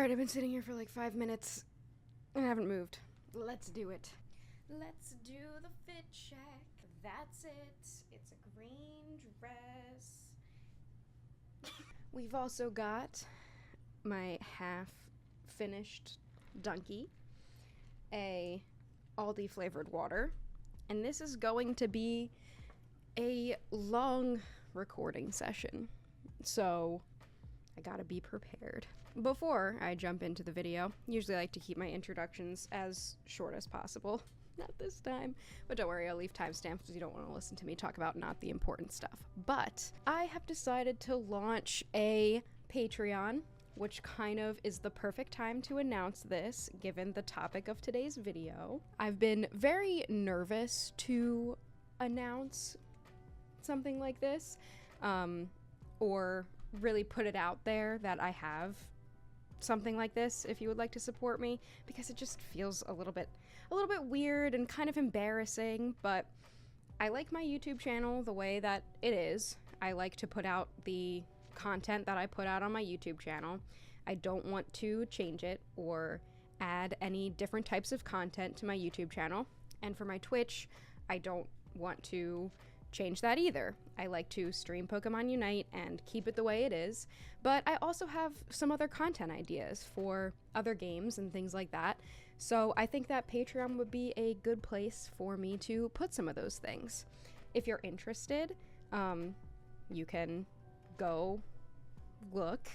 Alright, I've been sitting here for like 5 minutes and I haven't moved. Let's do it. Let's do the fit check. That's it. It's a green dress. We've also got my half-finished Dunky, a Aldi flavored water, and this is going to be a long recording session, so I gotta be prepared. Before I jump into the video, usually I like to keep my introductions as short as possible. Not this time, but don't worry, I'll leave timestamps because you don't want to listen to me talk about not the important stuff. But I have decided to launch a Patreon, which kind of is the perfect time to announce this, given the topic of today's video. I've been very nervous to announce something like this, or really put it out there that I have something like this if you would like to support me, because it just feels a little bit weird and kind of embarrassing. But I like my YouTube channel the way that it is. I like to put out the content that I put out on my YouTube channel. I don't want to change it or add any different types of content to my YouTube channel. And for my Twitch, I don't want to change that either. I like to stream Pokemon Unite and keep it the way it is, but I also have some other content ideas for other games and things like that, so I think that Patreon would be a good place for me to put some of those things. If you're interested, you can go look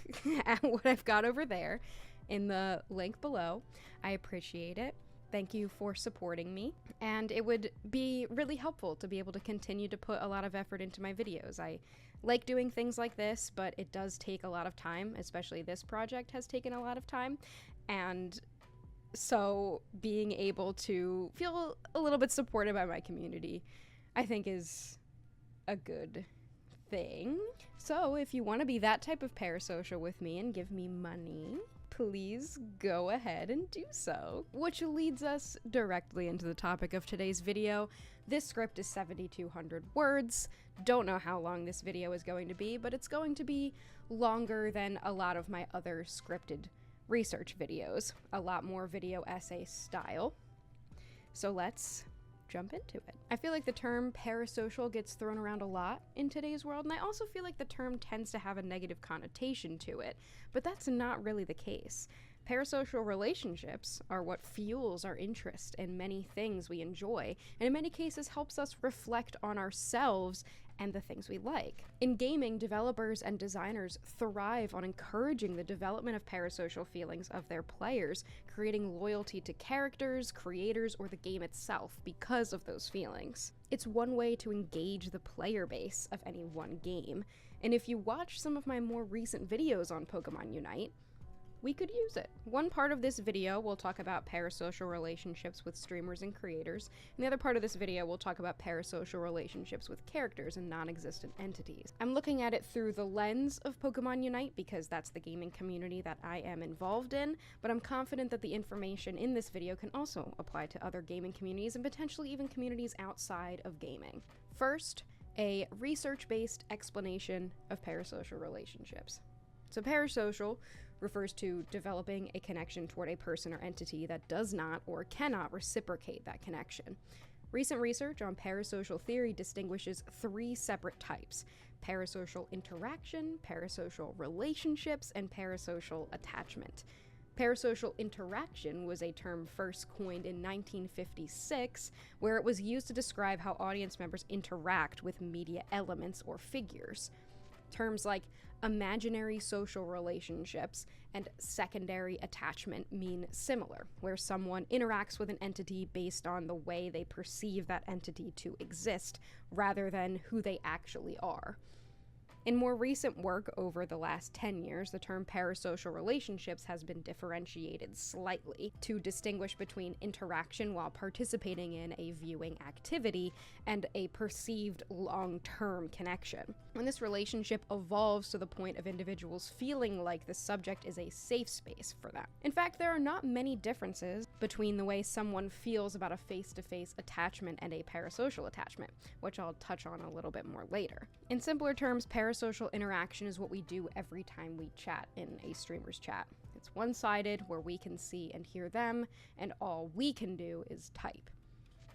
at what I've got over there in the link below. I appreciate it. Thank you for supporting me, and it would be really helpful to be able to continue to put a lot of effort into my videos. I like doing things like this, but it does take a lot of time, especially this project has taken a lot of time, and so being able to feel a little bit supported by my community, I think, is a good thing. So if you want to be that type of parasocial with me and give me money, please go ahead and do so. Which leads us directly into the topic of today's video. This script is 7,200 words. Don't know how long this video is going to be, but it's going to be longer than a lot of my other scripted research videos. A lot more video essay style. So let's jump into it. I feel like the term parasocial gets thrown around a lot in today's world, and I also feel like the term tends to have a negative connotation to it, but that's not really the case. Parasocial relationships are what fuels our interest in many things we enjoy, and in many cases helps us reflect on ourselves and the things we like. In gaming, developers and designers thrive on encouraging the development of parasocial feelings of their players, creating loyalty to characters, creators, or the game itself because of those feelings. It's one way to engage the player base of any one game, and if you watch some of my more recent videos on Pokemon Unite, we could use it. One part of this video will talk about parasocial relationships with streamers and creators, and the other part of this video will talk about parasocial relationships with characters and non-existent entities. I'm looking at it through the lens of Pokemon Unite because that's the gaming community that I am involved in, but I'm confident that the information in this video can also apply to other gaming communities and potentially even communities outside of gaming. First, a research-based explanation of parasocial relationships. So parasocial refers to developing a connection toward a person or entity that does not or cannot reciprocate that connection. Recent research on parasocial theory distinguishes 3 separate types: parasocial interaction, parasocial relationships, and parasocial attachment. Parasocial interaction was a term first coined in 1956, where it was used to describe how audience members interact with media elements or figures. Terms like imaginary social relationships and secondary attachment mean similar, where someone interacts with an entity based on the way they perceive that entity to exist, rather than who they actually are. In more recent work over the last 10 years, the term parasocial relationships has been differentiated slightly to distinguish between interaction while participating in a viewing activity and a perceived long-term connection. When this relationship evolves to the point of individuals feeling like the subject is a safe space for them. In fact, there are not many differences between the way someone feels about a face-to-face attachment and a parasocial attachment, which I'll touch on a little bit more later. In simpler terms, parasocial interaction is what we do every time we chat in a streamer's chat. It's one-sided, where we can see and hear them, and all we can do is type.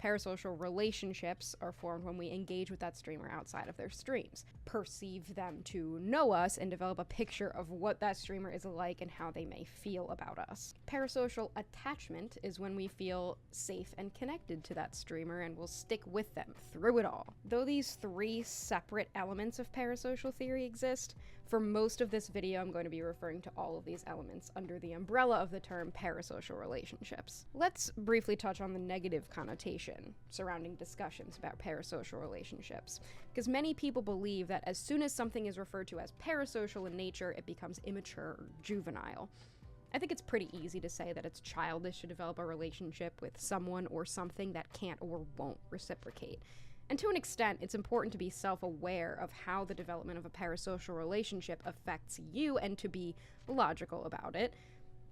Parasocial relationships are formed when we engage with that streamer outside of their streams, perceive them to know us, and develop a picture of what that streamer is like and how they may feel about us. Parasocial attachment is when we feel safe and connected to that streamer and will stick with them through it all. Though these three separate elements of parasocial theory exist, for most of this video I'm going to be referring to all of these elements under the umbrella of the term parasocial relationships. Let's briefly touch on the negative connotation surrounding discussions about parasocial relationships, because many people believe that as soon as something is referred to as parasocial in nature, it becomes immature or juvenile. I think it's pretty easy to say that it's childish to develop a relationship with someone or something that can't or won't reciprocate. And to an extent, it's important to be self-aware of how the development of a parasocial relationship affects you and to be logical about it.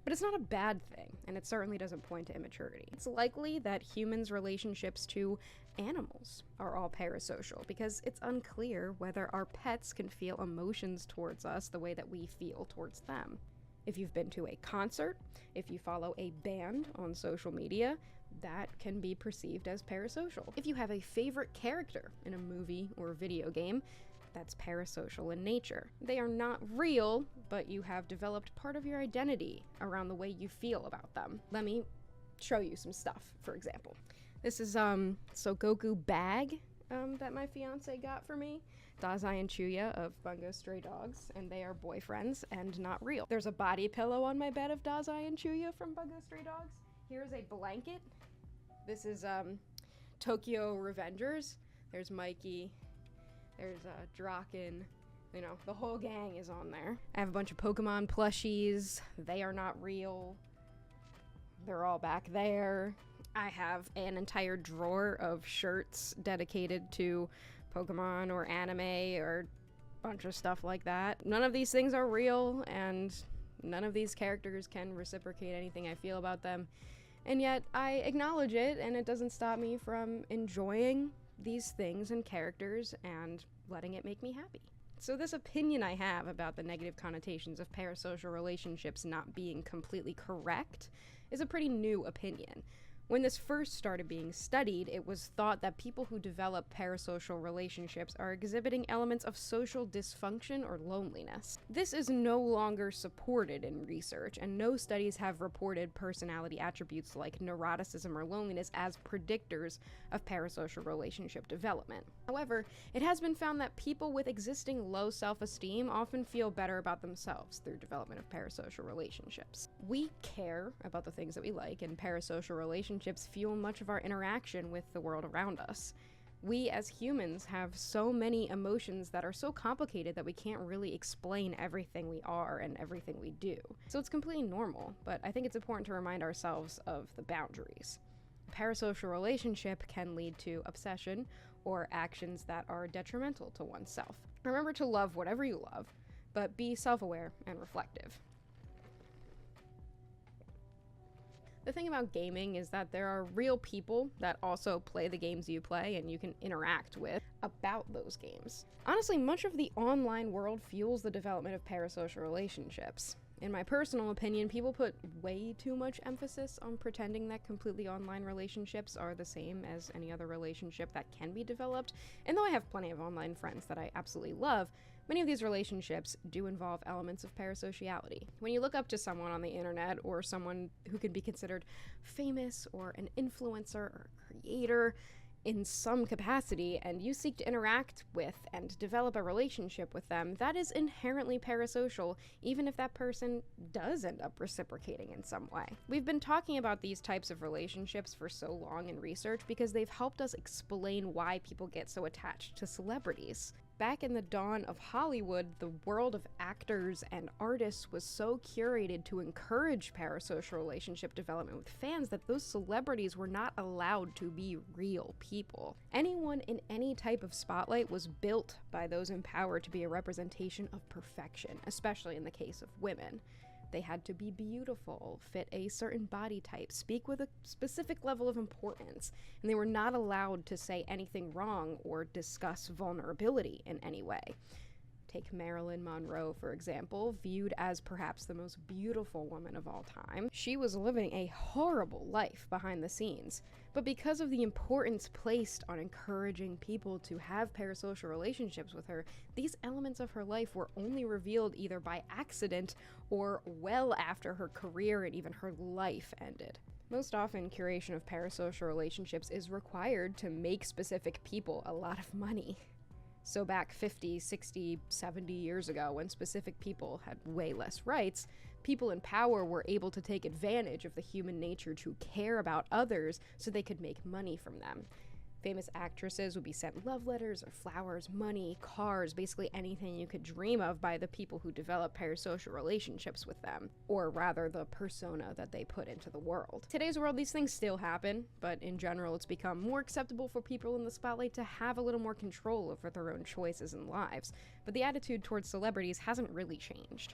But it's not a bad thing, and it certainly doesn't point to immaturity. It's likely that humans' relationships to animals are all parasocial, because it's unclear whether our pets can feel emotions towards us the way that we feel towards them. If you've been to a concert, if you follow a band on social media, that can be perceived as parasocial. If you have a favorite character in a movie or video game, that's parasocial in nature. They are not real, but you have developed part of your identity around the way you feel about them. Let me show you some stuff, for example. This is Goku bag that my fiance got for me. Dazai and Chuya of Bungo Stray Dogs, and they are boyfriends and not real. There's a body pillow on my bed of Dazai and Chuya from Bungo Stray Dogs. Here's a blanket. This is Tokyo Revengers. There's Mikey. There's Draken. You know, the whole gang is on there. I have a bunch of Pokemon plushies. They are not real. They're all back there. I have an entire drawer of shirts dedicated to Pokemon or anime or a bunch of stuff like that. None of these things are real, and none of these characters can reciprocate anything I feel about them. And yet, I acknowledge it, and it doesn't stop me from enjoying these things and characters and letting it make me happy. So this opinion I have about the negative connotations of parasocial relationships not being completely correct is a pretty new opinion. When this first started being studied, it was thought that people who develop parasocial relationships are exhibiting elements of social dysfunction or loneliness. This is no longer supported in research, and no studies have reported personality attributes like neuroticism or loneliness as predictors of parasocial relationship development. However, it has been found that people with existing low self-esteem often feel better about themselves through development of parasocial relationships. We care about the things that we like, and parasocial relationships fuel much of our interaction with the world around us. We as humans have so many emotions that are so complicated that we can't really explain everything we are and everything we do. So it's completely normal, but I think it's important to remind ourselves of the boundaries. A parasocial relationship can lead to obsession or actions that are detrimental to oneself. Remember to love whatever you love, but be self-aware and reflective. The thing about gaming is that there are real people that also play the games you play and you can interact with about those games. Honestly, much of the online world fuels the development of parasocial relationships. In my personal opinion, people put way too much emphasis on pretending that completely online relationships are the same as any other relationship that can be developed, and though I have plenty of online friends that I absolutely love, many of these relationships do involve elements of parasociality. When you look up to someone on the internet, or someone who could be considered famous or an influencer or creator in some capacity, and you seek to interact with and develop a relationship with them, that is inherently parasocial, even if that person does end up reciprocating in some way. We've been talking about these types of relationships for so long in research because they've helped us explain why people get so attached to celebrities. Back in the dawn of Hollywood, the world of actors and artists was so curated to encourage parasocial relationship development with fans that those celebrities were not allowed to be real people. Anyone in any type of spotlight was built by those empowered to be a representation of perfection, especially in the case of women. They had to be beautiful, fit a certain body type, speak with a specific level of importance, and they were not allowed to say anything wrong or discuss vulnerability in any way. Take Marilyn Monroe, for example, viewed as perhaps the most beautiful woman of all time. She was living a horrible life behind the scenes, but because of the importance placed on encouraging people to have parasocial relationships with her, these elements of her life were only revealed either by accident or well after her career and even her life ended. Most often, curation of parasocial relationships is required to make specific people a lot of money. So back 50, 60, 70 years ago, when specific people had way less rights, people in power were able to take advantage of the human nature to care about others so they could make money from them. Famous actresses would be sent love letters or flowers, money, cars, basically anything you could dream of by the people who develop parasocial relationships with them, or rather the persona that they put into the world. Today's world, these things still happen, but in general it's become more acceptable for people in the spotlight to have a little more control over their own choices and lives, but the attitude towards celebrities hasn't really changed.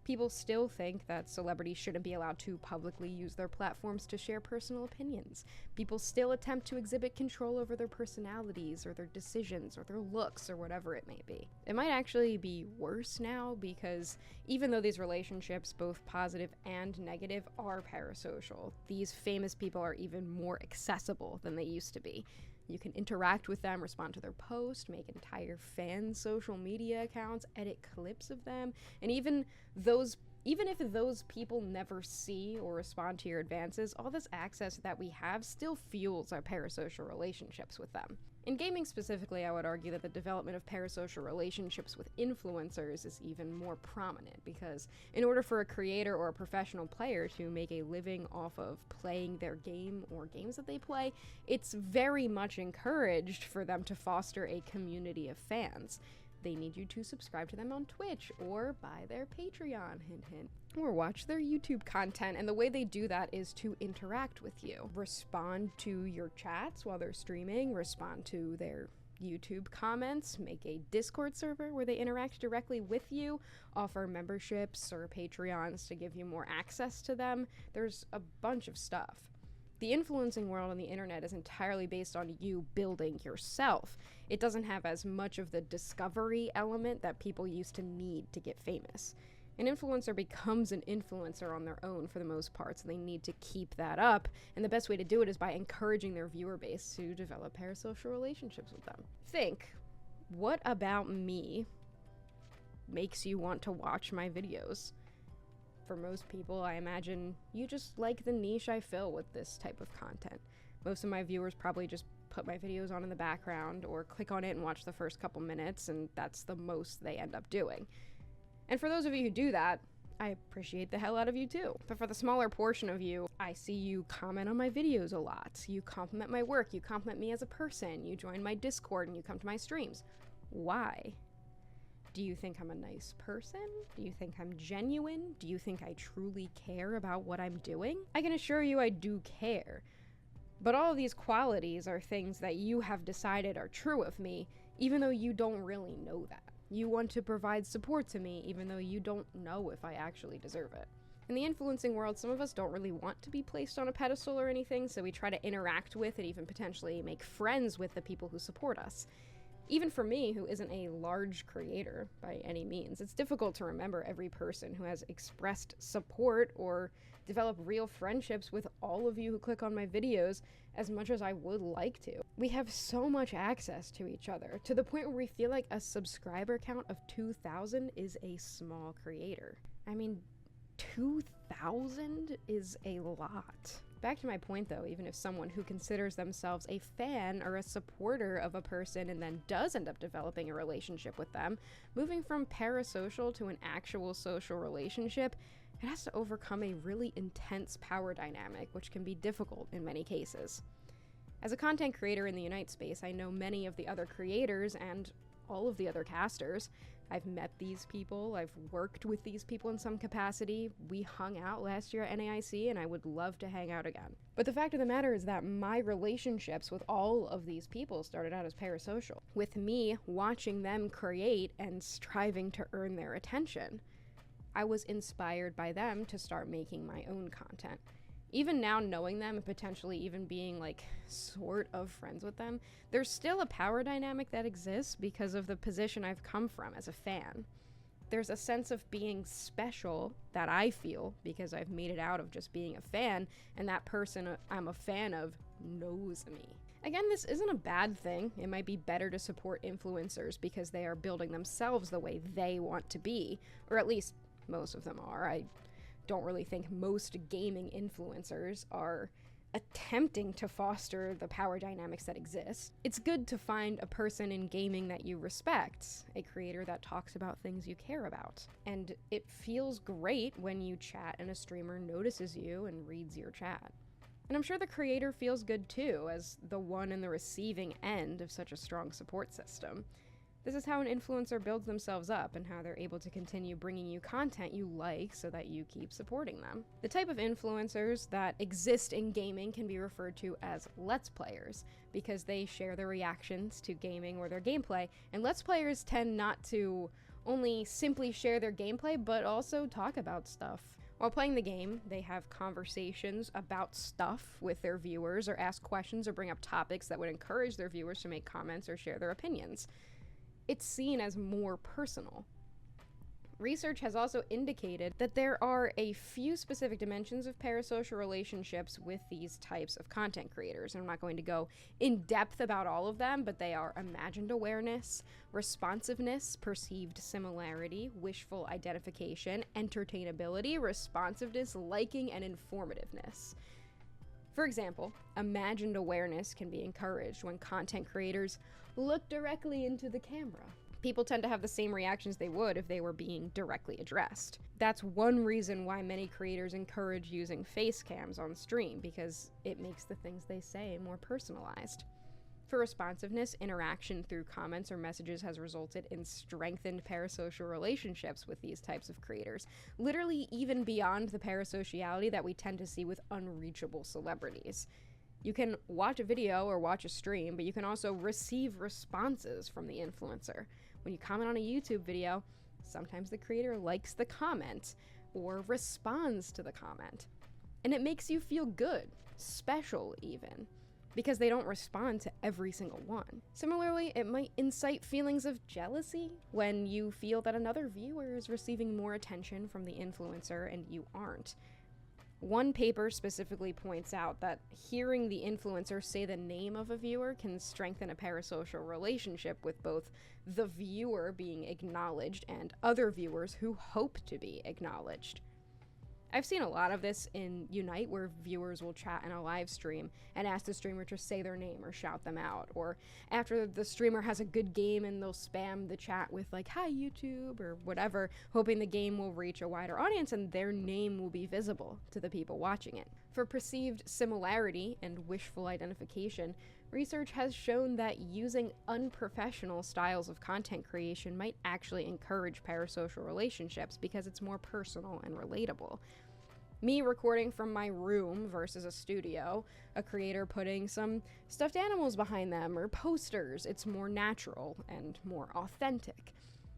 People still think that celebrities shouldn't be allowed to publicly use their platforms to share personal opinions. People still attempt to exhibit control over their personalities or their decisions or their looks or whatever it may be. It might actually be worse now because even though these relationships, both positive and negative, are parasocial, these famous people are even more accessible than they used to be. You can interact with them, respond to their posts, make entire fan social media accounts, edit clips of them, and even if those people never see or respond to your advances, all this access that we have still fuels our parasocial relationships with them. In gaming specifically, I would argue that the development of parasocial relationships with influencers is even more prominent because in order for a creator or a professional player to make a living off of playing their game or games that they play, it's very much encouraged for them to foster a community of fans. They need you to subscribe to them on Twitch or buy their Patreon, hint hint, or watch their YouTube content, and the way they do that is to interact with you. Respond to your chats while they're streaming, respond to their YouTube comments, make a Discord server where they interact directly with you, offer memberships or Patreons to give you more access to them. There's a bunch of stuff. The influencing world on the internet is entirely based on you building yourself. It doesn't have as much of the discovery element that people used to need to get famous. An influencer becomes an influencer on their own for the most part, so they need to keep that up, and the best way to do it is by encouraging their viewer base to develop parasocial relationships with them. Think, what about me makes you want to watch my videos? For most people, I imagine you just like the niche I fill with this type of content. Most of my viewers probably just put my videos on in the background or click on it and watch the first couple minutes, and that's the most they end up doing. And for those of you who do that, I appreciate the hell out of you too. But for the smaller portion of you, I see you comment on my videos a lot. You compliment my work, you compliment me as a person, you join my Discord, and you come to my streams. Why? Do you think I'm a nice person? Do you think I'm genuine? Do you think I truly care about what I'm doing? I can assure you I do care. But all of these qualities are things that you have decided are true of me, even though you don't really know that. You want to provide support to me, even though you don't know if I actually deserve it. In the influencing world, some of us don't really want to be placed on a pedestal or anything, so we try to interact with and even potentially make friends with the people who support us. Even for me, who isn't a large creator by any means, it's difficult to remember every person who has expressed support or developed real friendships with all of you who click on my videos as much as I would like to. We have so much access to each other, to the point where we feel like a subscriber count of 2,000 is a small creator. I mean, 2,000 is a lot. Back to my point though, even if someone who considers themselves a fan or a supporter of a person and then does end up developing a relationship with them, moving from parasocial to an actual social relationship, it has to overcome a really intense power dynamic, which can be difficult in many cases. As a content creator in the Unite space, I know many of the other creators and all of the other casters. I've met these people, I've worked with these people in some capacity, we hung out last year at NAIC, and I would love to hang out again. But the fact of the matter is that my relationships with all of these people started out as parasocial, with me watching them create and striving to earn their attention. I was inspired by them to start making my own content. Even now, knowing them and potentially even being like sort of friends with them, there's still a power dynamic that exists because of the position I've come from as a fan. There's a sense of being special that I feel because I've made it out of just being a fan, and that person I'm a fan of knows me. Again, this isn't a bad thing. It might be better to support influencers because they are building themselves the way they want to be, or at least most of them are. I don't really think most gaming influencers are attempting to foster the power dynamics that exist. It's good to find a person in gaming that you respect, a creator that talks about things you care about. And it feels great when you chat and a streamer notices you and reads your chat. And I'm sure the creator feels good too, as the one in the receiving end of such a strong support system. This is how an influencer builds themselves up and how they're able to continue bringing you content you like so that you keep supporting them. The type of influencers that exist in gaming can be referred to as Let's Players because they share their reactions to gaming or their gameplay, and Let's Players tend not to only simply share their gameplay but also talk about stuff. While playing the game, they have conversations about stuff with their viewers or ask questions or bring up topics that would encourage their viewers to make comments or share their opinions. It's seen as more personal. Research has also indicated that there are a few specific dimensions of parasocial relationships with these types of content creators. And I'm not going to go in depth about all of them, but they are imagined awareness, responsiveness, perceived similarity, wishful identification, entertainability, responsiveness, liking, and informativeness. For example, imagined awareness can be encouraged when content creators look directly into the camera. People tend to have the same reactions they would if they were being directly addressed. That's one reason why many creators encourage using face cams on stream, because it makes the things they say more personalized. For responsiveness, interaction through comments or messages has resulted in strengthened parasocial relationships with these types of creators, literally even beyond the parasociality that we tend to see with unreachable celebrities. You can watch a video or watch a stream, but you can also receive responses from the influencer. When you comment on a YouTube video, sometimes the creator likes the comment or responds to the comment. And it makes you feel good, special even, because they don't respond to every single one. Similarly, it might incite feelings of jealousy when you feel that another viewer is receiving more attention from the influencer and you aren't. One paper specifically points out that hearing the influencer say the name of a viewer can strengthen a parasocial relationship with both the viewer being acknowledged and other viewers who hope to be acknowledged. I've seen a lot of this in Unite, where viewers will chat in a live stream and ask the streamer to say their name or shout them out, or after the streamer has a good game and they'll spam the chat with like, "Hi YouTube," or whatever, hoping the game will reach a wider audience and their name will be visible to the people watching it. For perceived similarity and wishful identification, research has shown that using unprofessional styles of content creation might actually encourage parasocial relationships because it's more personal and relatable. Me recording from my room versus a studio, a creator putting some stuffed animals behind them or posters, it's more natural and more authentic.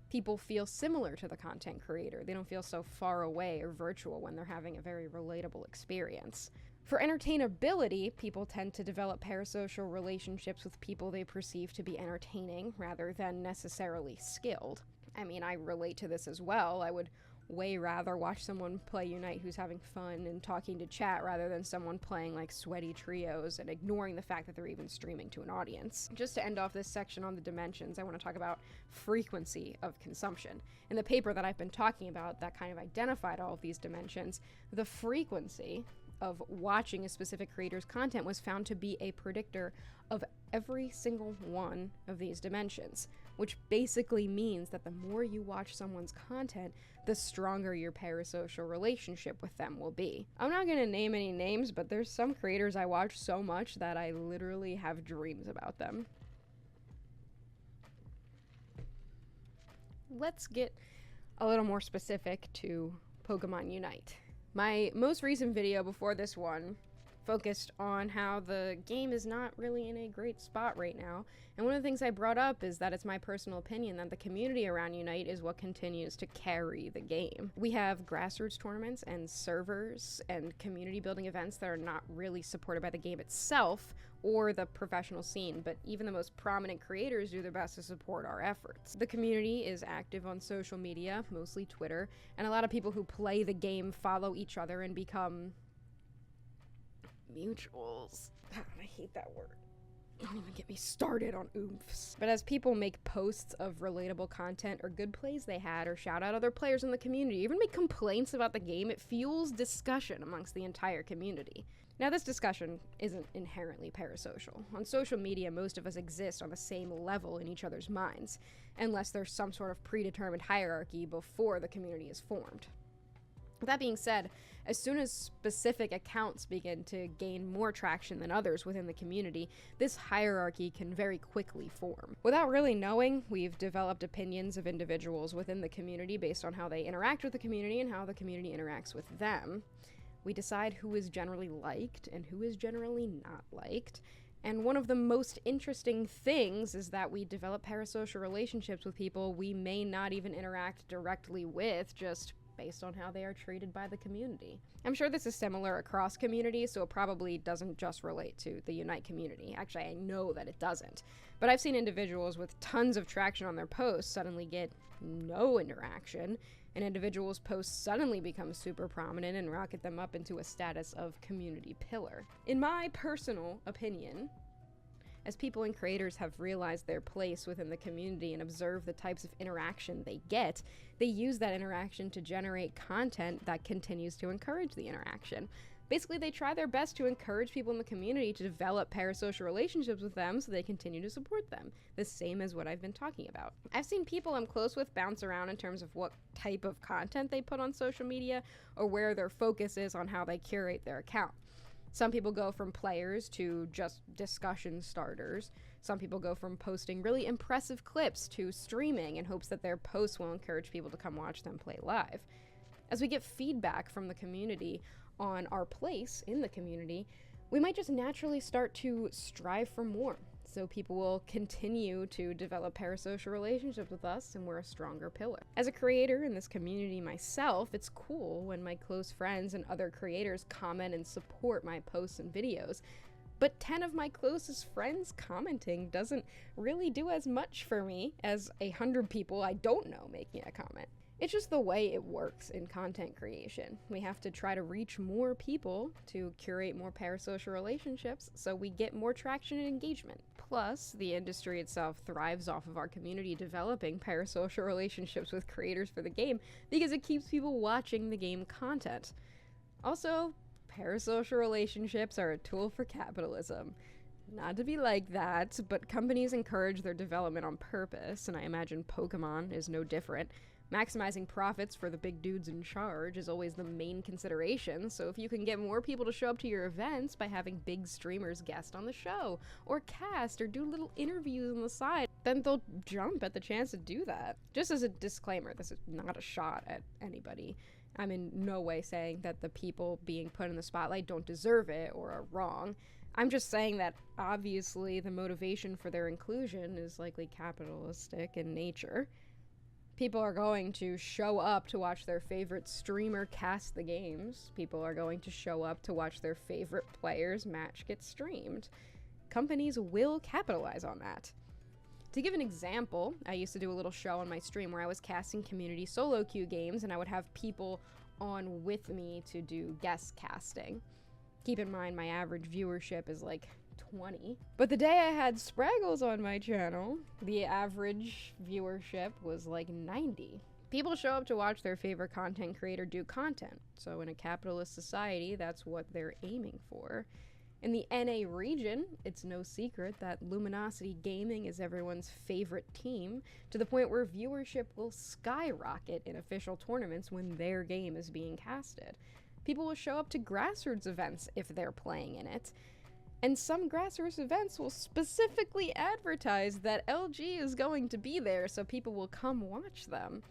People feel similar to the content creator. They don't feel so far away or virtual when they're having a very relatable experience. For entertainability, people tend to develop parasocial relationships with people they perceive to be entertaining rather than necessarily skilled. I mean, I relate to this as well. I would way rather watch someone play Unite who's having fun and talking to chat rather than someone playing like sweaty trios and ignoring the fact that they're even streaming to an audience. Just to end off this section on the dimensions, I want to talk about frequency of consumption. In the paper that I've been talking about that kind of identified all of these dimensions, the frequency of watching a specific creator's content was found to be a predictor of every single one of these dimensions, which basically means that the more you watch someone's content, the stronger your parasocial relationship with them will be. I'm not going to name any names, but there's some creators I watch so much that I literally have dreams about them. Let's get a little more specific to Pokémon Unite. My most recent video before this one focused on how the game is not really in a great spot right now. And one of the things I brought up is that it's my personal opinion that the community around Unite is what continues to carry the game. We have grassroots tournaments and servers and community building events that are not really supported by the game itself or the professional scene, but even the most prominent creators do their best to support our efforts. The community is active on social media, mostly Twitter, and a lot of people who play the game follow each other and become mutuals. I hate that word. Don't even get me started on oomphs. But as people make posts of relatable content or good plays they had, or shout out other players in the community, even make complaints about the game, it fuels discussion amongst the entire community. Now, this discussion isn't inherently parasocial. On social media, most of us exist on the same level in each other's minds, unless there's some sort of predetermined hierarchy before the community is formed. With that being said, as soon as specific accounts begin to gain more traction than others within the community, this hierarchy can very quickly form. Without really knowing, we've developed opinions of individuals within the community based on how they interact with the community and how the community interacts with them. We decide who is generally liked and who is generally not liked. And one of the most interesting things is that we develop parasocial relationships with people we may not even interact directly with, just based on how they are treated by the community. I'm sure this is similar across communities, so it probably doesn't just relate to the Unite community. Actually, I know that it doesn't. But I've seen individuals with tons of traction on their posts suddenly get no interaction, and individuals' posts suddenly become super prominent and rocket them up into a status of community pillar. In my personal opinion, as people and creators have realized their place within the community and observe the types of interaction they get, they use that interaction to generate content that continues to encourage the interaction. Basically, they try their best to encourage people in the community to develop parasocial relationships with them so they continue to support them, the same as what I've been talking about. I've seen people I'm close with bounce around in terms of what type of content they put on social media or where their focus is on how they curate their account. Some people go from players to just discussion starters. Some people go from posting really impressive clips to streaming in hopes that their posts will encourage people to come watch them play live. As we get feedback from the community on our place in the community, we might just naturally start to strive for more. So people will continue to develop parasocial relationships with us, and we're a stronger pillar. As a creator in this community myself, it's cool when my close friends and other creators comment and support my posts and videos. But 10 of my closest friends commenting doesn't really do as much for me as 100 people I don't know making a comment. It's just the way it works in content creation. We have to try to reach more people to curate more parasocial relationships so we get more traction and engagement. Plus, the industry itself thrives off of our community developing parasocial relationships with creators for the game because it keeps people watching the game content. Also, parasocial relationships are a tool for capitalism. Not to be like that, but companies encourage their development on purpose, and I imagine Pokémon is no different. Maximizing profits for the big dudes in charge is always the main consideration, so if you can get more people to show up to your events by having big streamers guest on the show, or cast, or do little interviews on the side, then they'll jump at the chance to do that. Just as a disclaimer, this is not a shot at anybody. I'm in no way saying that the people being put in the spotlight don't deserve it or are wrong. I'm just saying that obviously the motivation for their inclusion is likely capitalistic in nature. People are going to show up to watch their favorite streamer cast the games. People are going to show up to watch their favorite players' match get streamed. Companies will capitalize on that. To give an example, I used to do a little show on my stream where I was casting community solo queue games, and I would have people on with me to do guest casting. Keep in mind, my average viewership is like 20. But the day I had Spraggles on my channel, the average viewership was like 90. People show up to watch their favorite content creator do content. So in a capitalist society, that's what they're aiming for. In the NA region, it's no secret that Luminosity Gaming is everyone's favorite team, to the point where viewership will skyrocket in official tournaments when their game is being casted. People will show up to grassroots events if they're playing in it. And some grassroots events will specifically advertise that LG is going to be there so people will come watch them.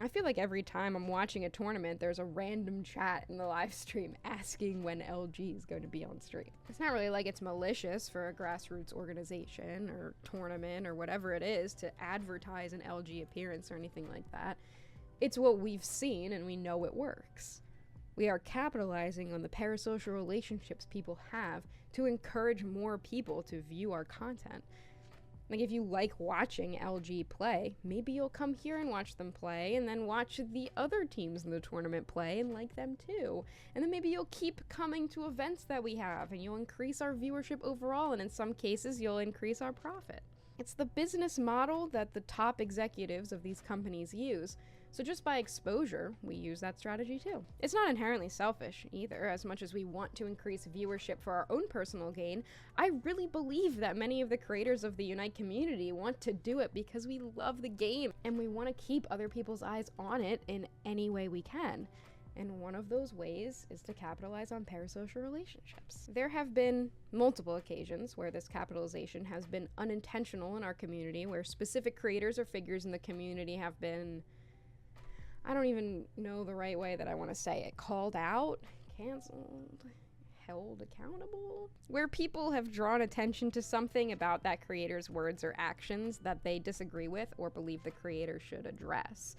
I feel like every time I'm watching a tournament, there's a random chat in the live stream asking when LG is going to be on stream. It's not really like it's malicious for a grassroots organization or tournament or whatever it is to advertise an LG appearance or anything like that. It's what we've seen and we know it works. We are capitalizing on the parasocial relationships people have to encourage more people to view our content. Like, if you like watching LG play, maybe you'll come here and watch them play, and then watch the other teams in the tournament play and like them too. And then maybe you'll keep coming to events that we have, and you'll increase our viewership overall, and in some cases, you'll increase our profit. It's the business model that the top executives of these companies use. So just by exposure, we use that strategy too. It's not inherently selfish either. As much as we want to increase viewership for our own personal gain, I really believe that many of the creators of the Unite community want to do it because we love the game and we want to keep other people's eyes on it in any way we can. And one of those ways is to capitalize on parasocial relationships. There have been multiple occasions where this capitalization has been unintentional in our community, where specific creators or figures in the community have been, I don't even know the right way that I want to say it, called out, canceled, held accountable, where people have drawn attention to something about that creator's words or actions that they disagree with or believe the creator should address.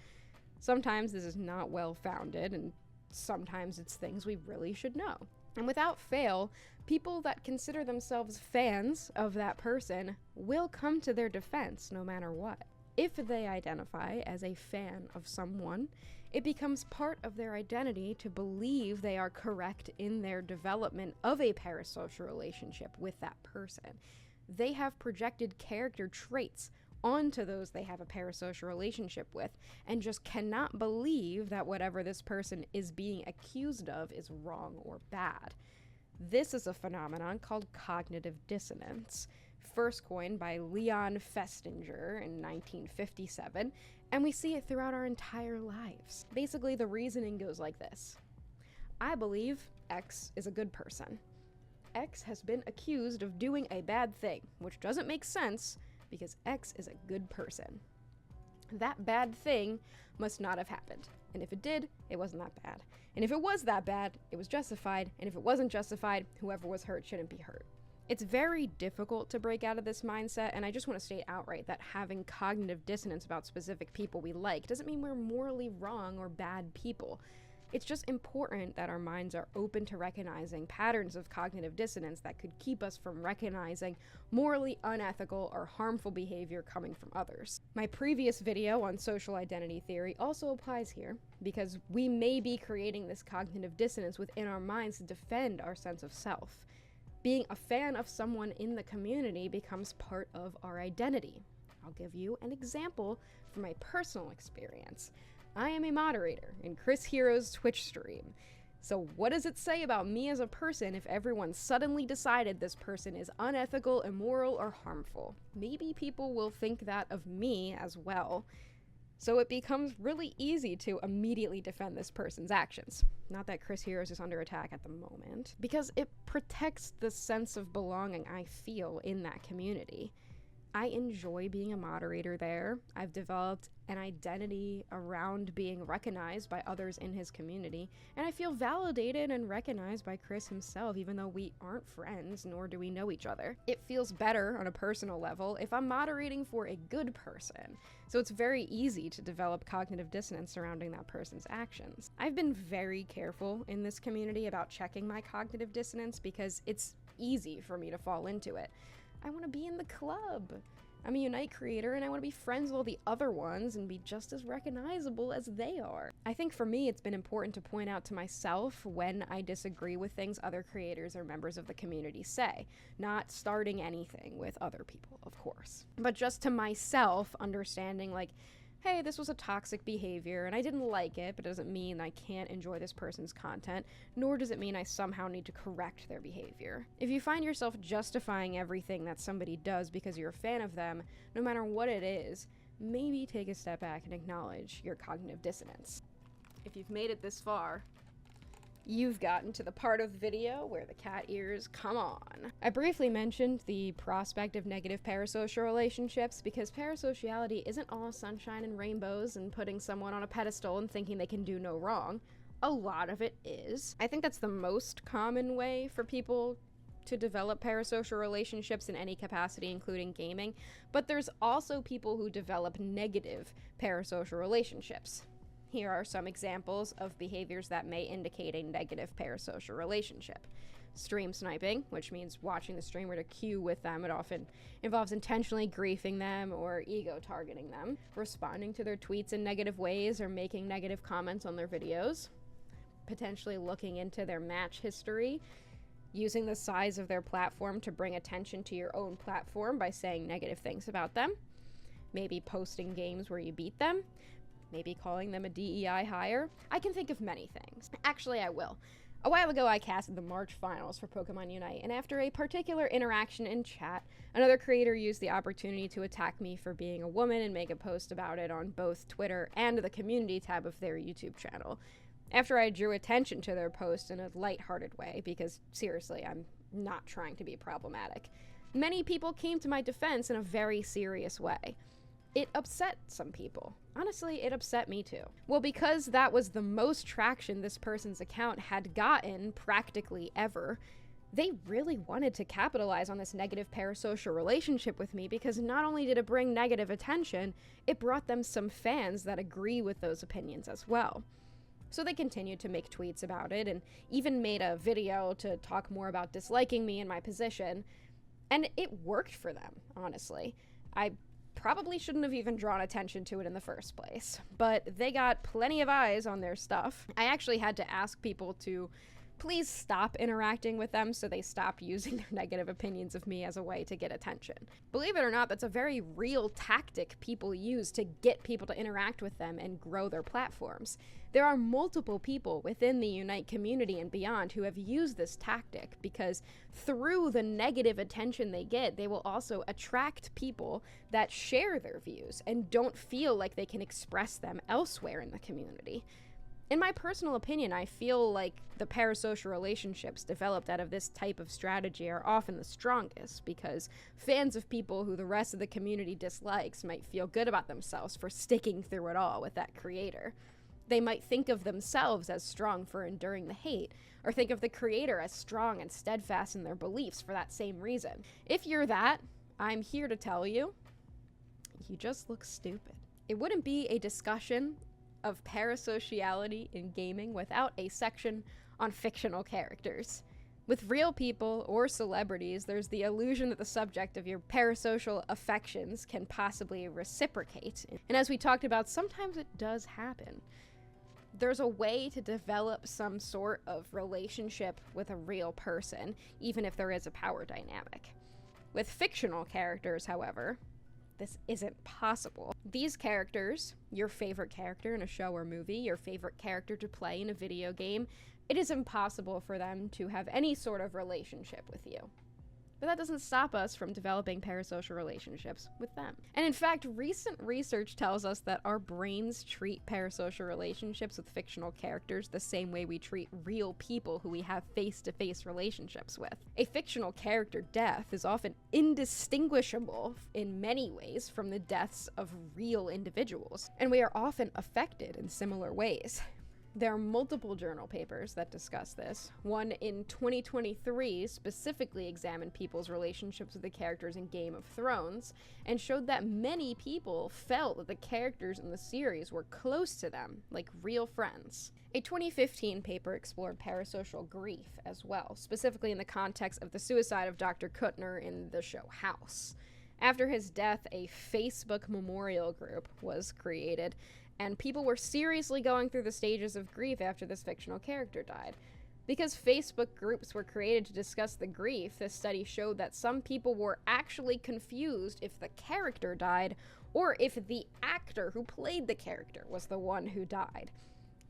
Sometimes this is not well-founded, and sometimes it's things we really should know. And without fail, people that consider themselves fans of that person will come to their defense no matter what. If they identify as a fan of someone, it becomes part of their identity to believe they are correct in their development of a parasocial relationship with that person. They have projected character traits onto those they have a parasocial relationship with, and just cannot believe that whatever this person is being accused of is wrong or bad. This is a phenomenon called cognitive dissonance, first coined by Leon Festinger in 1957, and we see it throughout our entire lives. Basically, the reasoning goes like this. I believe X is a good person. X has been accused of doing a bad thing, which doesn't make sense because X is a good person. That bad thing must not have happened. And if it did, it wasn't that bad. And if it was that bad, it was justified. And if it wasn't justified, whoever was hurt shouldn't be hurt. It's very difficult to break out of this mindset, and I just want to state outright that having cognitive dissonance about specific people we like doesn't mean we're morally wrong or bad people. It's just important that our minds are open to recognizing patterns of cognitive dissonance that could keep us from recognizing morally unethical or harmful behavior coming from others. My previous video on social identity theory also applies here, because we may be creating this cognitive dissonance within our minds to defend our sense of self. Being a fan of someone in the community becomes part of our identity. I'll give you an example from my personal experience. I am a moderator in Chris Hero's Twitch stream. So what does it say about me as a person if everyone suddenly decided this person is unethical, immoral, or harmful? Maybe people will think that of me as well. So it becomes really easy to immediately defend this person's actions. Not that Chris Heroes is under attack at the moment, because it protects the sense of belonging I feel in that community. I enjoy being a moderator there. I've developed an identity around being recognized by others in his community, and I feel validated and recognized by Chris himself, even though we aren't friends, nor do we know each other. It feels better on a personal level if I'm moderating for a good person, so it's very easy to develop cognitive dissonance surrounding that person's actions. I've been very careful in this community about checking my cognitive dissonance because it's easy for me to fall into it. I want to be in the club. I'm a Unite creator and I want to be friends with all the other ones and be just as recognizable as they are. I think for me it's been important to point out to myself when I disagree with things other creators or members of the community say. Not starting anything with other people, of course. But just to myself, understanding like, hey, this was a toxic behavior and I didn't like it, but it doesn't mean I can't enjoy this person's content, nor does it mean I somehow need to correct their behavior. If you find yourself justifying everything that somebody does because you're a fan of them, no matter what it is, maybe take a step back and acknowledge your cognitive dissonance. If you've made it this far, You've gotten to the part of the video where the cat ears come on. I briefly mentioned the prospect of negative parasocial relationships because parasociality isn't all sunshine and rainbows and putting someone on a pedestal and thinking they can do no wrong. A lot of it is. I think that's the most common way for people to develop parasocial relationships in any capacity, including gaming, but there's also people who develop negative parasocial relationships. Here are some examples of behaviors that may indicate a negative parasocial relationship. Stream sniping, which means watching the streamer to queue with them. It often involves intentionally griefing them or ego targeting them. Responding to their tweets in negative ways or making negative comments on their videos. Potentially looking into their match history. Using the size of their platform to bring attention to your own platform by saying negative things about them. Maybe posting games where you beat them. Maybe calling them a DEI hire. I can think of many things. Actually, I will. A while ago, I casted the March finals for Pokémon Unite, and after a particular interaction in chat, another creator used the opportunity to attack me for being a woman and make a post about it on both Twitter and the community tab of their YouTube channel. After I drew attention to their post in a lighthearted way, because seriously, I'm not trying to be problematic, many people came to my defense in a very serious way. It upset some people. Honestly, it upset me too. Well, because that was the most traction this person's account had gotten practically ever, they really wanted to capitalize on this negative parasocial relationship with me because not only did it bring negative attention, it brought them some fans that agree with those opinions as well. So they continued to make tweets about it and even made a video to talk more about disliking me and my position. And it worked for them, honestly. I probably shouldn't have even drawn attention to it in the first place, but they got plenty of eyes on their stuff. I actually had to ask people to please stop interacting with them so they stop using their negative opinions of me as a way to get attention. Believe it or not, that's a very real tactic people use to get people to interact with them and grow their platforms. There are multiple people within the Unite community and beyond who have used this tactic because through the negative attention they get, they will also attract people that share their views and don't feel like they can express them elsewhere in the community. In my personal opinion, I feel like the parasocial relationships developed out of this type of strategy are often the strongest because fans of people who the rest of the community dislikes might feel good about themselves for sticking through it all with that creator. They might think of themselves as strong for enduring the hate, or think of the creator as strong and steadfast in their beliefs for that same reason. If you're that, I'm here to tell you, you just look stupid. It wouldn't be a discussion of parasociality in gaming without a section on fictional characters. With real people or celebrities, there's the illusion that the subject of your parasocial affections can possibly reciprocate. And as we talked about, sometimes it does happen. There's a way to develop some sort of relationship with a real person, even if there is a power dynamic. With fictional characters, however, this isn't possible. These characters, your favorite character in a show or movie, your favorite character to play in a video game, it is impossible for them to have any sort of relationship with you. But that doesn't stop us from developing parasocial relationships with them. And in fact, recent research tells us that our brains treat parasocial relationships with fictional characters the same way we treat real people who we have face-to-face relationships with. A fictional character death is often indistinguishable in many ways from the deaths of real individuals, and we are often affected in similar ways. There are multiple journal papers that discuss this. One in 2023 specifically examined people's relationships with the characters in Game of Thrones and showed that many people felt that the characters in the series were close to them, like real friends. A 2015 paper explored parasocial grief as well, specifically in the context of the suicide of Dr. Kuttner in the show House. After his death, a Facebook memorial group was created, and people were seriously going through the stages of grief after this fictional character died. Because Facebook groups were created to discuss the grief, this study showed that some people were actually confused if the character died or if the actor who played the character was the one who died.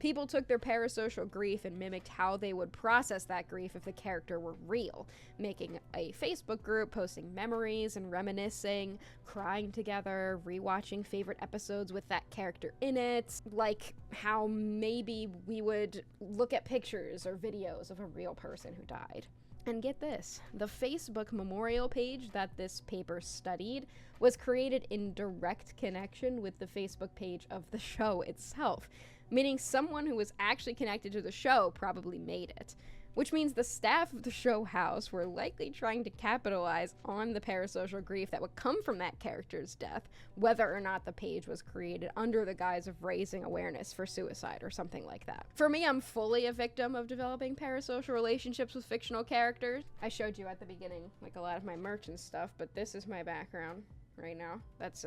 People took their parasocial grief and mimicked how they would process that grief if the character were real, making a Facebook group, posting memories and reminiscing, crying together, rewatching favorite episodes with that character in it, like how maybe we would look at pictures or videos of a real person who died. And get this, the Facebook memorial page that this paper studied was created in direct connection with the Facebook page of the show itself, meaning someone who was actually connected to the show probably made it. Which means the staff of the show house were likely trying to capitalize on the parasocial grief that would come from that character's death, whether or not the page was created under the guise of raising awareness for suicide or something like that. For me, I'm fully a victim of developing parasocial relationships with fictional characters. I showed you at the beginning, like a lot of my merch and stuff, but this is my background right now. That's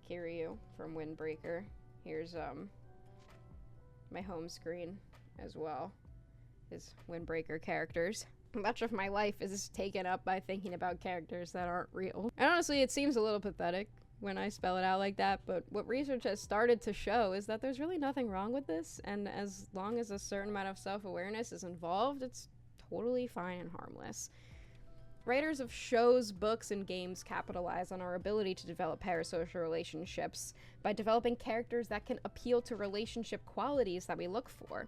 Kiryu from Windbreaker. Here's my home screen as well. Is Windbreaker characters. Much of my life is taken up by thinking about characters that aren't real. And honestly, it seems a little pathetic when I spell it out like that, but what research has started to show is that there's really nothing wrong with this, and as long as a certain amount of self-awareness is involved, it's totally fine and harmless. Writers of shows, books, and games capitalize on our ability to develop parasocial relationships by developing characters that can appeal to relationship qualities that we look for.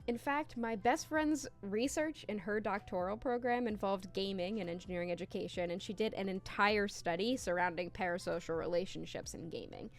In fact, my best friend's research in her doctoral program involved gaming and engineering education, and she did an entire study surrounding parasocial relationships in gaming.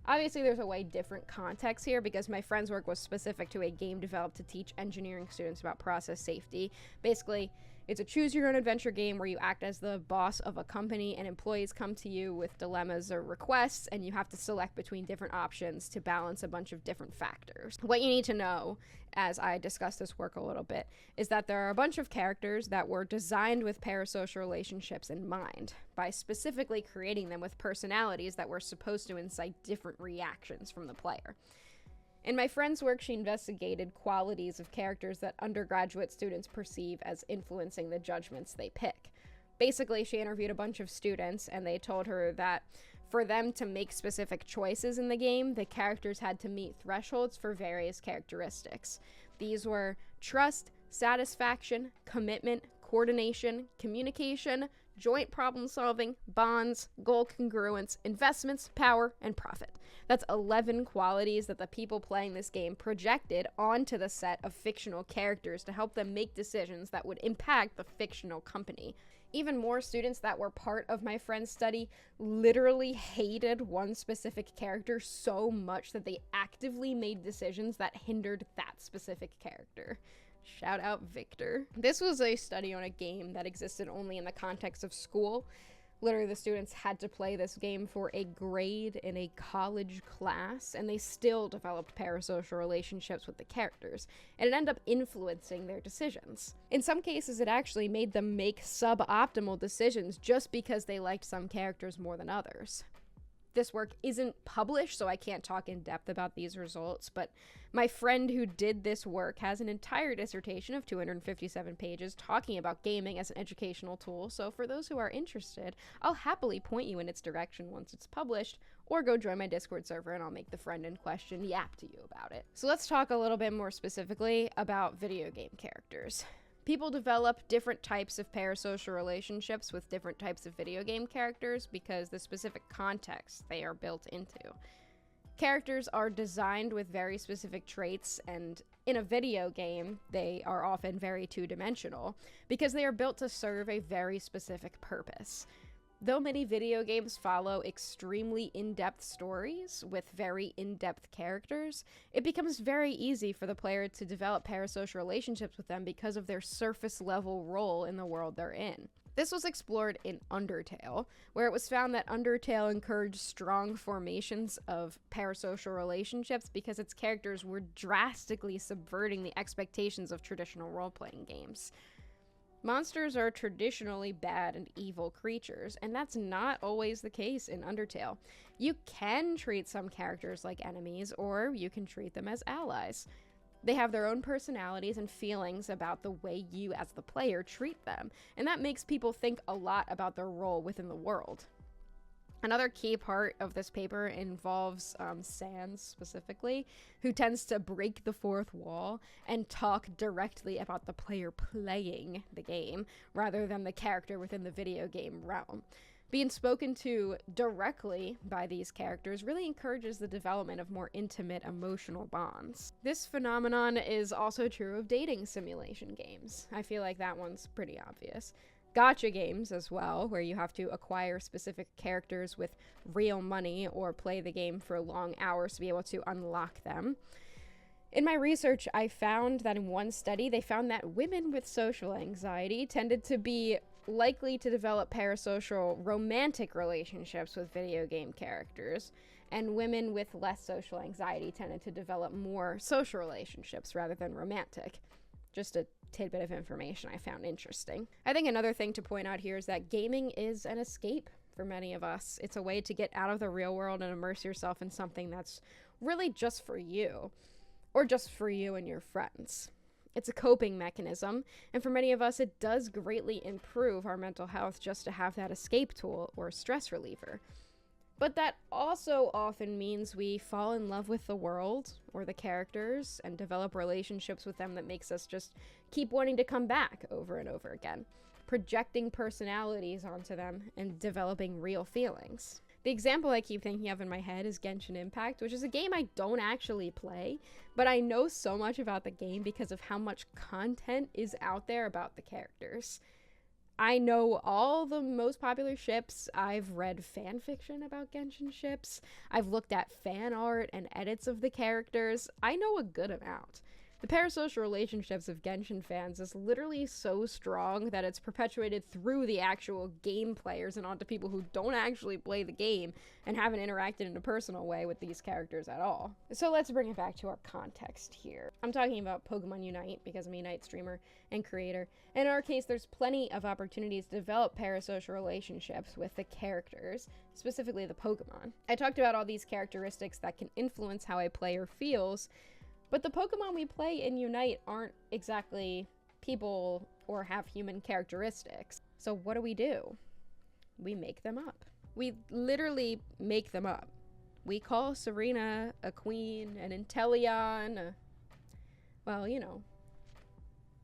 Obviously, there's a way different context here because my friend's work was specific to a game developed to teach engineering students about process safety. Basically, it's a choose-your-own-adventure game where you act as the boss of a company and employees come to you with dilemmas or requests, and you have to select between different options to balance a bunch of different factors. What you need to know, as I discuss this work a little bit, is that there are a bunch of characters that were designed with parasocial relationships in mind, by specifically creating them with personalities that were supposed to incite different reactions from the player. In my friend's work, she investigated qualities of characters that undergraduate students perceive as influencing the judgments they pick. Basically, she interviewed a bunch of students, and they told her that for them to make specific choices in the game, the characters had to meet thresholds for various characteristics. These were trust, satisfaction, commitment, coordination, communication, joint problem solving, bonds, goal congruence, investments, power, and profit. That's 11 qualities that the people playing this game projected onto the set of fictional characters to help them make decisions that would impact the fictional company. Even more students that were part of my friend's study literally hated one specific character so much that they actively made decisions that hindered that specific character. Shout out Victor. This was a study on a game that existed only in the context of school. Literally, the students had to play this game for a grade in a college class, and they still developed parasocial relationships with the characters, and it ended up influencing their decisions. In some cases, it actually made them make suboptimal decisions just because they liked some characters more than others. This work isn't published, so I can't talk in depth about these results, but my friend who did this work has an entire dissertation of 257 pages talking about gaming as an educational tool, so for those who are interested, I'll happily point you in its direction once it's published, or go join my Discord server and I'll make the friend in question yap to you about it. So let's talk a little bit more specifically about video game characters. People develop different types of parasocial relationships with different types of video game characters because the specific context they are built into. Characters are designed with very specific traits, and in a video game, they are often very two-dimensional because they are built to serve a very specific purpose. Though many video games follow extremely in-depth stories with very in-depth characters, it becomes very easy for the player to develop parasocial relationships with them because of their surface-level role in the world they're in. This was explored in Undertale, where it was found that Undertale encouraged strong formations of parasocial relationships because its characters were drastically subverting the expectations of traditional role-playing games. Monsters are traditionally bad and evil creatures, and that's not always the case in Undertale. You can treat some characters like enemies, or you can treat them as allies. They have their own personalities and feelings about the way you, as the player, treat them, and that makes people think a lot about their role within the world. Another key part of this paper involves Sans specifically, who tends to break the fourth wall and talk directly about the player playing the game rather than the character within the video game realm. Being spoken to directly by these characters really encourages the development of more intimate emotional bonds. This phenomenon is also true of dating simulation games. I feel like that one's pretty obvious. Gacha games as well, where you have to acquire specific characters with real money or play the game for long hours to be able to unlock them. In my research, I found that in one study, they found that women with social anxiety tended to be likely to develop parasocial romantic relationships with video game characters, and women with less social anxiety tended to develop more social relationships rather than romantic. Just a tidbit of information I found interesting. I think another thing to point out here is that gaming is an escape for many of us. It's a way to get out of the real world and immerse yourself in something that's really just for you, or just for you and your friends. It's a coping mechanism, and for many of us, it does greatly improve our mental health just to have that escape tool or stress reliever. But that also often means we fall in love with the world or the characters and develop relationships with them that makes us just keep wanting to come back over and over again, projecting personalities onto them and developing real feelings. The example I keep thinking of in my head is Genshin Impact, which is a game I don't actually play, but I know so much about the game because of how much content is out there about the characters. I know all the most popular ships, I've read fan fiction about Genshin ships, I've looked at fan art and edits of the characters, I know a good amount. The parasocial relationships of Genshin fans is literally so strong that it's perpetuated through the actual game players and onto people who don't actually play the game and haven't interacted in a personal way with these characters at all. So let's bring it back to our context here. I'm talking about Pokemon Unite because I'm a Unite streamer and creator. In our case, there's plenty of opportunities to develop parasocial relationships with the characters, specifically the Pokemon. I talked about all these characteristics that can influence how a player feels, but the Pokemon we play in Unite aren't exactly people or have human characteristics. So what do? We make them up. We literally make them up. We call Serena a queen, an Inteleon,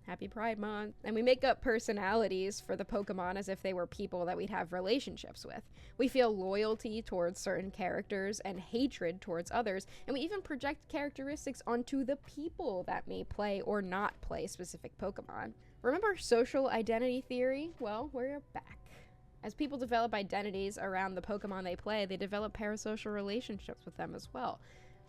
Happy Pride Month. And we make up personalities for the Pokemon as if they were people that we'd have relationships with. We feel loyalty towards certain characters and hatred towards others, and we even project characteristics onto the people that may play or not play specific Pokemon. Remember social identity theory? Well, we're back. As people develop identities around the Pokemon they play, they develop parasocial relationships with them as well.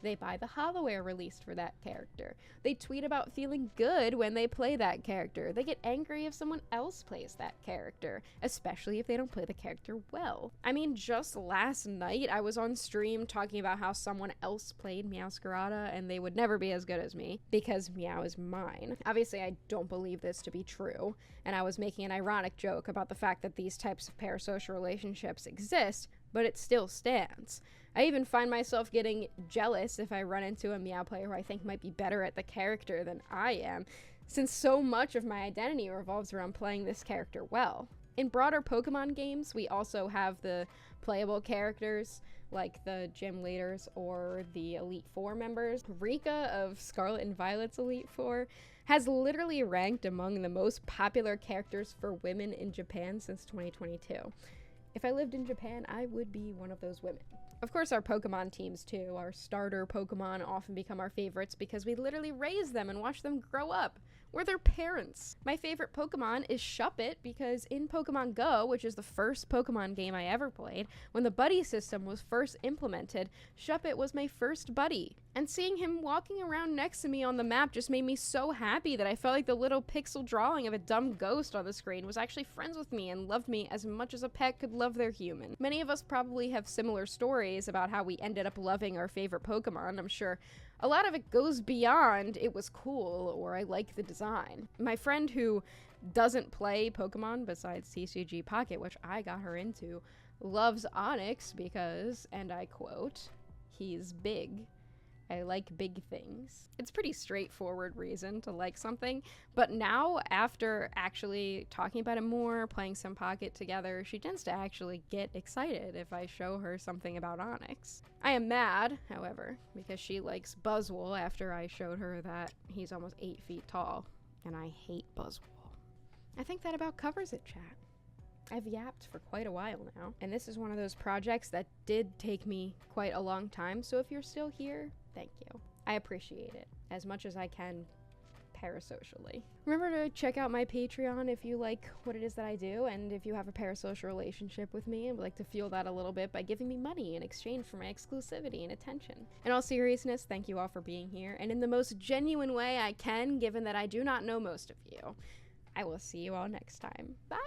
They buy the holowear released for that character. They tweet about feeling good when they play that character. They get angry if someone else plays that character, especially if they don't play the character well. I mean, just last night I was on stream talking about how someone else played Meowscarada and they would never be as good as me because Meow is mine. Obviously, I don't believe this to be true, and I was making an ironic joke about the fact that these types of parasocial relationships exist, but it still stands. I even find myself getting jealous if I run into a Meow player who I think might be better at the character than I am, since so much of my identity revolves around playing this character well. In broader Pokemon games, we also have the playable characters, like the gym leaders or the Elite Four members. Rika of Scarlet and Violet's Elite Four has literally ranked among the most popular characters for women in Japan since 2022. If I lived in Japan, I would be one of those women. Of course, our Pokemon teams, too. Our starter Pokemon often become our favorites because we literally raise them and watch them grow up. We're their parents. My favorite Pokemon is Shuppet because in Pokemon Go, which is the first Pokemon game I ever played, when the buddy system was first implemented, Shuppet was my first buddy. And seeing him walking around next to me on the map just made me so happy that I felt like the little pixel drawing of a dumb ghost on the screen was actually friends with me and loved me as much as a pet could love their human. Many of us probably have similar stories about how we ended up loving our favorite Pokemon. I'm sure a lot of it goes beyond it was cool or I like the design. My friend who doesn't play Pokemon besides TCG Pocket, which I got her into, loves Onyx because, and I quote, he's big. I like big things. It's a pretty straightforward reason to like something, but now, after actually talking about it more, playing some Pocket together, she tends to actually get excited if I show her something about Onyx. I am mad, however, because she likes Buzzwole after I showed her that he's almost 8 feet tall, and I hate Buzzwole. I think that about covers it, chat. I've yapped for quite a while now, and this is one of those projects that did take me quite a long time, so if you're still here, thank you. I appreciate it as much as I can parasocially. Remember to check out my Patreon if you like what it is that I do, and if you have a parasocial relationship with me and would like to feel that a little bit by giving me money in exchange for my exclusivity and attention. In all seriousness, thank you all for being here, and in the most genuine way I can, given that I do not know most of you. I will see you all next time. Bye!